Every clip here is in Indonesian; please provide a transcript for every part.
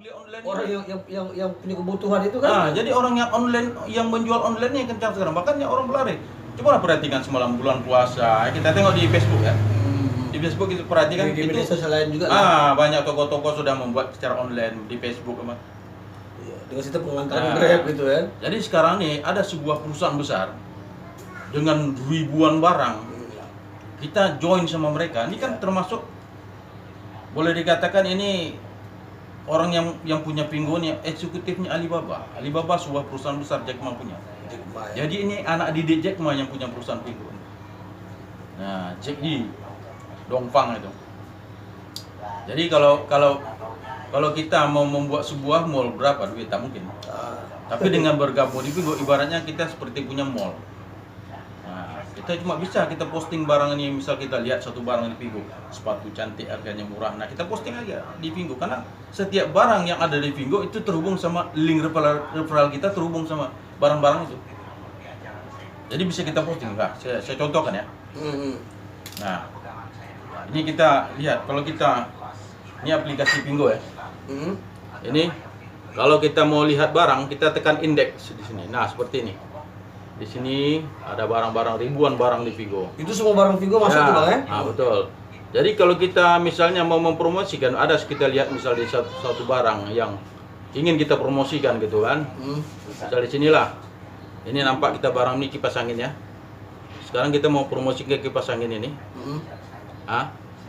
beli online. Orang yang punya kebutuhan itu kan. Jadi orang yang online, yang menjual online yang kencang sekarang. Makanya orang berlari. Coba perhatikan semalam bulan puasa. Kita tengok di Facebook ya. Di Facebook itu perhatikan Di itu. media sosial lain juga. Banyak toko-toko sudah membuat secara online di Facebook, Mas. Iya, dengan sistem pengantaran Grab gitu kan. Jadi sekarang nih ada sebuah perusahaan besar dengan ribuan barang. Kita join sama mereka. Ini kan termasuk boleh dikatakan ini orang yang punya Pingo nih, eksekutifnya Alibaba. Alibaba sebuah perusahaan besar, Jack Ma punya. Jadi ini anak didik Jack Ma yang punya perusahaan Pingo. Nah, Jack Yi, Dongfang itu. Jadi kalau kita mau membuat sebuah mall berapa duit? Tak mungkin. Tapi dengan bergabung di Pingo, ibaratnya kita seperti punya mall. Nah, kita cuma bisa kita posting barang ini, misal kita lihat satu barang di Pingo, sepatu cantik harganya murah. Nah, kita posting aja di Pingo karena setiap barang yang ada di Pingo itu terhubung sama link referral kita, terhubung sama barang-barang itu. Jadi bisa kita posting, Kak. Saya contohkan ya. Nah, ini kita lihat kalau kita ini aplikasi Pingo ya. Ini kalau kita mau lihat barang, kita tekan indeks di sini. Nah, seperti ini. Di sini ada barang-barang, ribuan barang di Pingo. Itu semua barang Pingo masuk tuh, Bang ya? Nah, betul. Jadi kalau kita misalnya mau mempromosikan, ada kita lihat misal di satu barang yang ingin kita promosikan gitu kan. Misal di sinilah. Ini nampak kita barang ini kipas angin ya. Sekarang kita mau promosi ke kipas angin ini.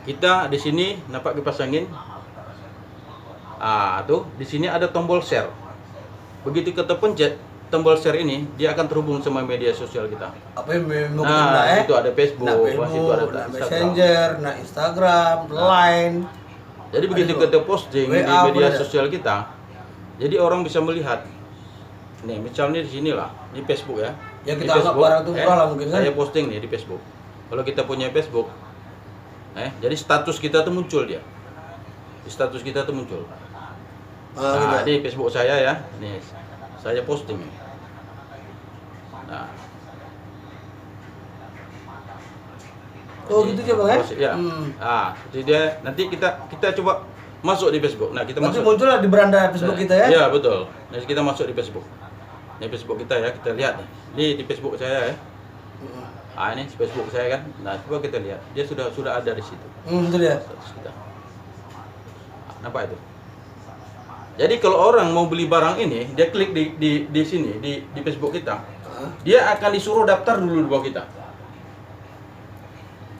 Kita di sini nampak kipas angin. Tuh di sini ada tombol share. Begitu kita pencet tombol share ini, dia akan terhubung sama media sosial kita. Apa yang mau itu ada Facebook, itu ada Messenger, Instagram, Line. Jadi begitu kita posting di media sosial kita, jadi orang bisa melihat. Nih, misalnya di sini lah, di Facebook ya. Yang kita anggap barang itu murah lah mungkin kan. Saya posting nih di Facebook. Kalau kita punya Facebook, jadi status kita tuh muncul dia. Di status kita tuh muncul. Nah, di Facebook saya ya, nih saya posting. Nah. Oh gitu ya, Bang ya? Ya. Jadi dia nanti kita coba masuk di Facebook. Nah, kita nanti masuk. muncul lah di beranda Facebook kita ya? Iya, betul. Nanti kita masuk di Facebook. Ini Facebook kita ya, kita lihat nih. Ini di Facebook saya ya. Ini Facebook saya kan. Nah, coba kita lihat. Dia sudah ada di situ. Betul ya. Nampak itu? Jadi kalau orang mau beli barang ini, dia klik di sini di Facebook kita. Dia akan disuruh daftar dulu di bawah kita.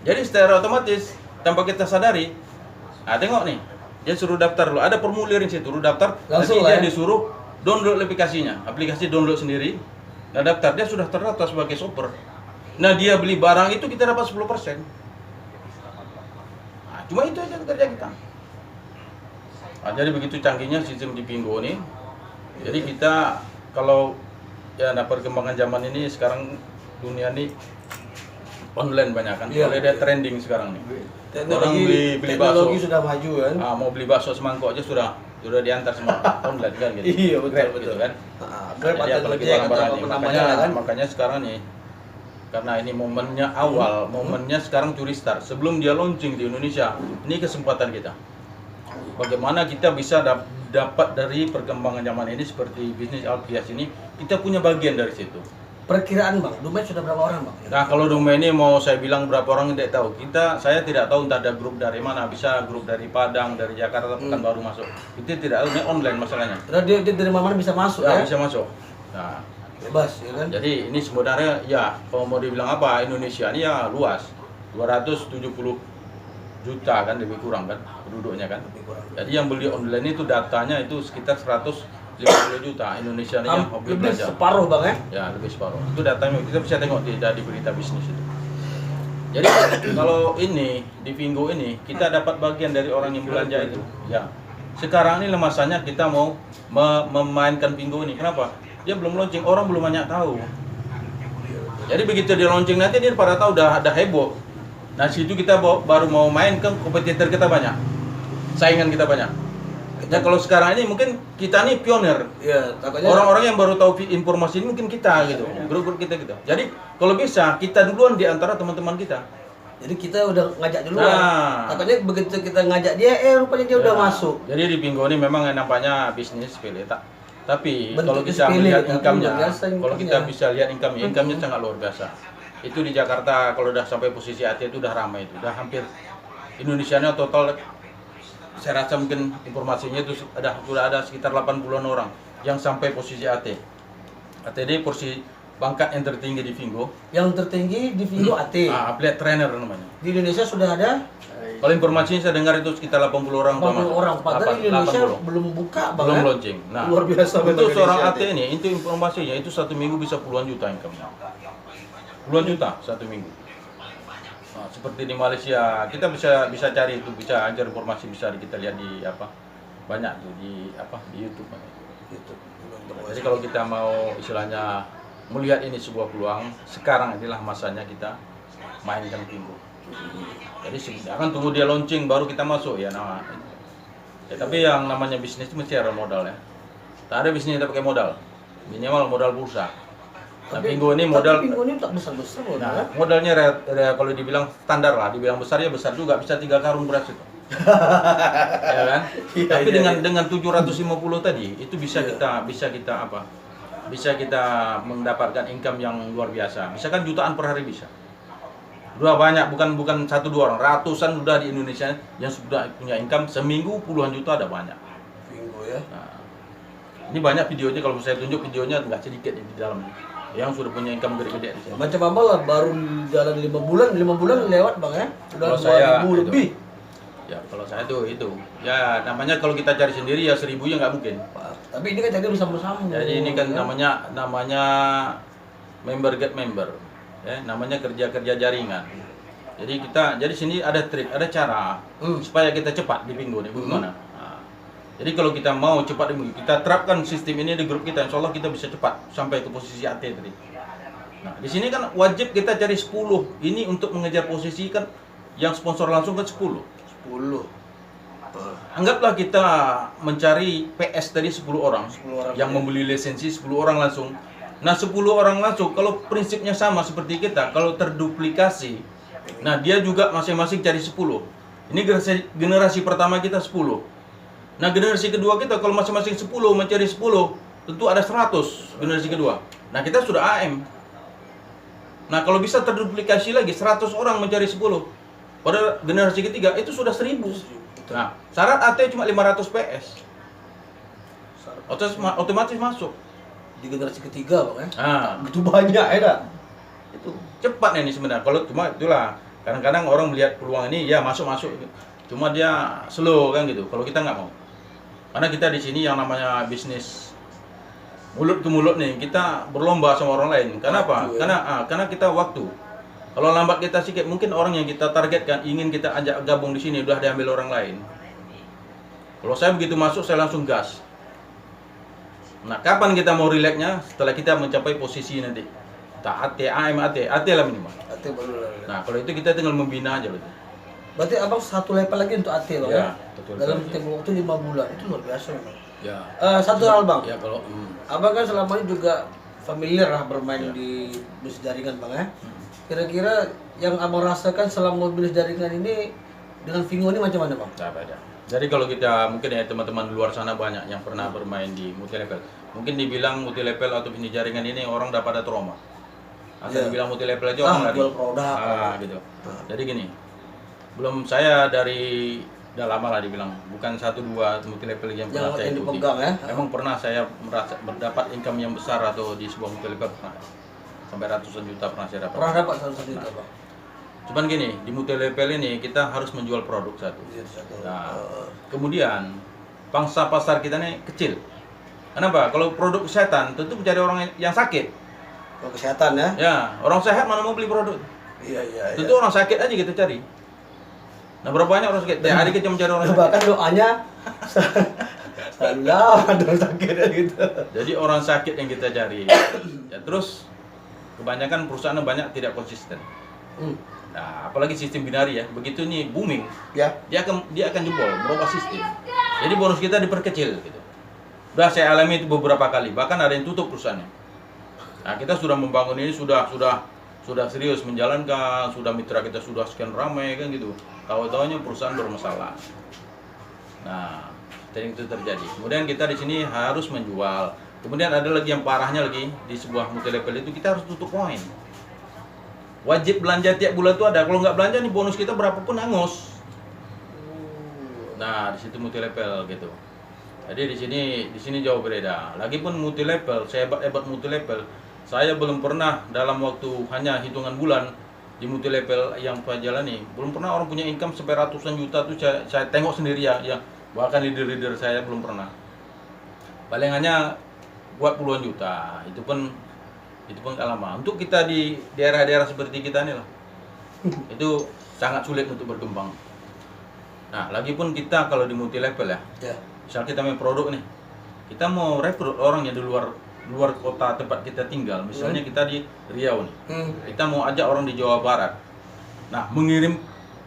Jadi secara otomatis tanpa kita sadari, tengok nih, dia suruh daftar dulu. Ada formulir di situ, daftar. Langsung nanti dia ya? disuruh download aplikasinya. Aplikasi download sendiri. Nah, daftar dia sudah terdaftar sebagai shopper. Nah, dia beli barang itu kita dapat 10%. Cuma itu aja kerja kita. Jadi begitu canggihnya sistem di Pingo ini. Jadi kita kalau perkembangan zaman ini sekarang dunia ini online banyak kan. Kalau dia trending sekarang nih. Orang beli bakso. Teknologi sudah maju kan. Mau beli bakso semangkok aja sudah diantar semua online kan gitu. Iya, betul gitu kan. Grab Jadi apalagi barang-barang ini. Makanya sekarang nih karena ini momennya awal, momennya sekarang curi start. Sebelum dia launching di Indonesia, ini kesempatan kita. Bagaimana kita bisa dapat dari perkembangan zaman ini seperti bisnis Alpias ini, kita punya bagian dari situ. Perkiraan Bang, domain sudah berapa orang Bang? Nah, kalau domain ini mau saya bilang berapa orang tidak tahu. Saya tidak tahu entah ada grup dari mana, bisa grup dari Padang, dari Jakarta, Pekanbaru masuk. Itu tidak tahu, ini online masalahnya. Dia dari mana bisa masuk ya? Bisa masuk. Nah, bebas ya kan? Jadi ini sebenarnya ya kalau mau dibilang apa, Indonesia ini ya luas. 270 juta kan, lebih kurang kan penduduknya kan. Jadi yang beli online itu datanya itu sekitar 150 juta. Indonesia ini yang hobi lebih belajar. Separuh Bang ya? Ya, lebih separuh. Itu datanya kita bisa tengok di berita bisnis itu. Jadi kalau ini di Pingo ini kita dapat bagian dari orang yang belanja itu. Ya. Sekarang ini masanya kita mau memainkan Pingo ini. Kenapa? Dia belum launching, orang belum banyak tahu. Jadi begitu dia launching nanti dia pada tahu udah heboh. Nah, situ kita baru mau main ke kompetitor kita banyak. Saingan kita banyak. Nah, kalau sekarang ini mungkin kita nih pionir. Iya, orang-orang yang baru tahu informasi ini mungkin kita gitu. Grup-grup kita gitu. Jadi, kalau bisa kita duluan di antara teman-teman kita. Jadi kita udah ngajak duluan. Nah. Takutnya begitu kita ngajak dia, rupanya dia udah masuk. Jadi di Pinggo ini memang nampaknya bisnis sepele tak. Tapi Bentuknya kalau kita sepele, melihat tapi income-nya, luar biasa kalau kita income-nya. bisa lihat income-nya sangat luar biasa. Itu di Jakarta kalau udah sampai posisi AT itu udah ramai itu, udah hampir Indonesianya total saya rasa mungkin informasinya itu sudah ada sekitar 80-an orang yang sampai posisi AT. ATD posisi pangkat yang tertinggi di Pinggo. Yang tertinggi di Pinggo AT. Atlet trainer namanya. Di Indonesia sudah ada Kalau informasinya saya dengar itu sekitar 80 orang. 80 orang. Padahal di Indonesia 80. belum buka, Bang. Belum ya? launching. Nah, Luar biasa untuk betul seorang Indonesia, AT ini, itu informasinya itu 1 minggu bisa puluhan juta income-nya. Puluhan juta 1 minggu. Nah, seperti di Malaysia, kita bisa cari itu, bisa ajar informasi, bisa kita lihat di apa banyak tuh di YouTube. Gitu. Jadi kalau kita mau istilahnya melihat ini sebuah peluang, sekarang inilah masanya kita mainkan Pinggo. Jadi akan tunggu dia launching baru kita masuk ya. Nah, tapi yang namanya bisnis itu mesti ada modal ya. Tak ada bisnis yang pakai modal, minimal modal pulsa. Nah, Pinggo ini modal. Pinggo ini tak besar-besar loh. Nah, modalnya kalau dibilang standar lah, dibilang besar ya besar juga, bisa 3 karung beras itu. Ya kan? Iya, Tapi iya, dengan 750 tadi itu bisa kita mendapatkan income yang luar biasa. Misalkan jutaan per hari bisa. Udah banyak, bukan 1-2 orang, ratusan udah di Indonesia yang sudah punya income seminggu puluhan juta ada banyak. Pinggo ya. Nah, ini banyak videonya, kalau saya tunjuk videonya nggak sedikit di dalam yang sudah punya income gede-gede di sini. Macam apa lah, baru jalan 5 bulan lewat Bang ya. Sudah Kalau saya 2000 lebih. Ya kalau saya tuh itu. Ya namanya kalau kita cari sendiri ya 1000 ya nggak mungkin. Tapi ini kan jadi bersama-sama. Jadi ini kan ya. namanya member get member. Ya, namanya kerja-kerja jaringan. Jadi sini ada trik, ada cara supaya kita cepat di Pinggo nih. Bagaimana? Nah, jadi kalau kita mau cepat di Pinggo, kita terapkan sistem ini di grup kita, insya Allah kita bisa cepat sampai ke posisi AT tadi. Nah, di sini kan wajib kita cari 10. Ini untuk mengejar posisi kan yang sponsor langsung kan 10. 10. Anggaplah kita mencari PS tadi 10 orang, 10 orang yang ya. membeli lisensi 10 orang langsung. Nah 10 orang langsung, kalau prinsipnya sama seperti kita, kalau terduplikasi, nah dia juga masing-masing cari 10. Ini generasi pertama kita 10. Nah generasi kedua kita kalau masing-masing 10 mencari 10, tentu ada 100 generasi kedua. Nah kita sudah AM. Nah kalau bisa terduplikasi lagi 100 orang mencari 10. Pada generasi ketiga itu sudah 1000. Nah, syarat AT cuma 500 PS. Otomatis masuk. Di generasi ketiga Bang ya. Nah, Begitu banyak ya dah. itu cepat ini sebenarnya. Kalau cuma itulah kadang-kadang orang melihat peluang ini ya masuk. Cuma dia slow kan gitu. Kalau kita nggak mau. Karena kita di sini yang namanya bisnis mulut ke mulut nih, kita berlomba sama orang lain. Kenapa? Waktu, ya. Karena kita waktu. Kalau lambat kita sedikit, mungkin orang yang kita targetkan ingin kita ajak gabung di sini udah diambil orang lain. Kalau saya begitu masuk, saya langsung gas. Nah, kapan kita mau relaxnya? Setelah kita mencapai posisi nanti. AT lah minimal. AT baru lah. Nah, kalau itu kita tinggal membina aja loh. Berarti Abang satu level lagi untuk AT Bang ya. betul. Dalam tempo waktu 5 bulan. Itu luar biasa Bang. Ya. Satu hal Bang. Ya kalau Abang kan selama ini juga familiar lah bermain Ya. di bisnis jaringan Bang ya. Kira-kira yang Abang rasakan selama bisnis jaringan ini dengan Pinggo ini macam mana Bang? tak beda. Jadi kalau kita mungkin ya teman-teman di luar sana banyak yang pernah bermain di multi level. Mungkin dibilang multi level atau bisnis jaringan ini orang dapat ada trauma. Asal dibilang multi level aja orang lari. Jual produk. Gitu. Jadi gini. Belum saya dari udah lama lah dibilang, bukan 1-2 multi level yang pernah saya ikuti. dipegang ya. Memang pernah saya merasa mendapat income yang besar atau di sebuah multi level pernah. Sampai ratusan juta pernah saya dapat. Pernah dapat 1 juta Bang. Cuman gini, di multi level ini kita harus menjual produk satu. Iya, satu. Nah, kemudian pangsa pasar kita ini kecil. Kenapa? Kalau produk kesehatan tentu mencari orang yang sakit. Kalau kesehatan ya. Ya, orang sehat mana mau beli produk? Iya. Tentu orang sakit aja kita cari. Nah, berapa banyak orang sakit? Ya, hari kita mencari orang sakit. Bahkan doanya selalu lama orang sakit gitu. Jadi orang sakit yang kita cari. Ya, terus kebanyakan perusahaan banyak tidak konsisten. Nah, apalagi sistem binari ya, begitu nih booming, Ya. dia akan jebol, merubah sistem. Jadi bonus kita diperkecil gitu. Udah saya alami itu beberapa kali, bahkan ada yang tutup perusahaannya. Nah, kita sudah membangun ini sudah sudah serius menjalankan, sudah mitra kita sudah sekian ramai kan gitu. Tahu-tahunya perusahaan bermasalah. Nah, sering itu terjadi. Kemudian kita di sini harus menjual. Kemudian ada lagi yang parahnya lagi di sebuah multi-level itu kita harus tutup poin. Wajib belanja tiap bulan itu ada. Kalau nggak belanja nih bonus kita berapapun hangus. Nah, di situ multi-level gitu. Jadi di sini jauh berbeda. Lagipun multi-level, sehebat-hebat multi-level, saya belum pernah dalam waktu hanya hitungan bulan di multi-level yang saya jalani, belum pernah orang punya income sampai ratusan juta tuh saya tengok sendiri ya. Bahkan leader-leader saya belum pernah. Paling hanya buat puluhan juta. Itu pun gak lama. Untuk kita di daerah-daerah seperti kita nih lah, itu sangat sulit untuk berkembang. Nah, lagipun kita kalau di multi-level ya. Misal kita main produk nih, kita mau rekrut orang yang di luar kota tempat kita tinggal, misalnya kita di Riau nih, kita mau ajak orang di Jawa Barat. Nah, mengirim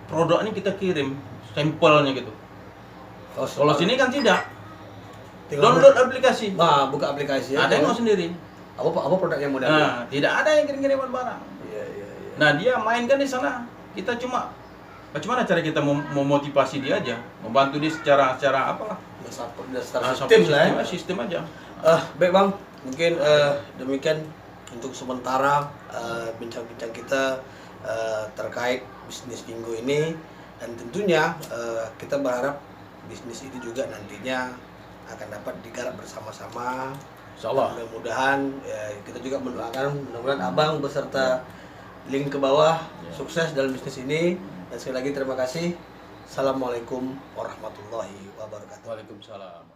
produk ini kita kirim sampelnya gitu. Kalau sini kan tidak, download aplikasi, buka aplikasi ada yang mau sendiri. Apa produk yang mau diambil? Nah, tidak ada yang kirim-kiriman barang. Iya. Nah, dia mainkan di sana, kita cuma bagaimana cara kita memotivasi dia aja, membantu dia secara apalah. Sistem aja. Baik Bang, mungkin demikian untuk sementara bincang-bincang kita terkait bisnis Bingo ini, dan tentunya kita berharap bisnis ini juga nantinya akan dapat digarap bersama-sama. Insyaallah. Mudah-mudahan kita juga mendoakan mudah-mudahan Abang beserta link ke bawah sukses dalam bisnis ini. Dan sekali lagi terima kasih. Assalamualaikum warahmatullahi wabarakatuh. Waalaikumsalam.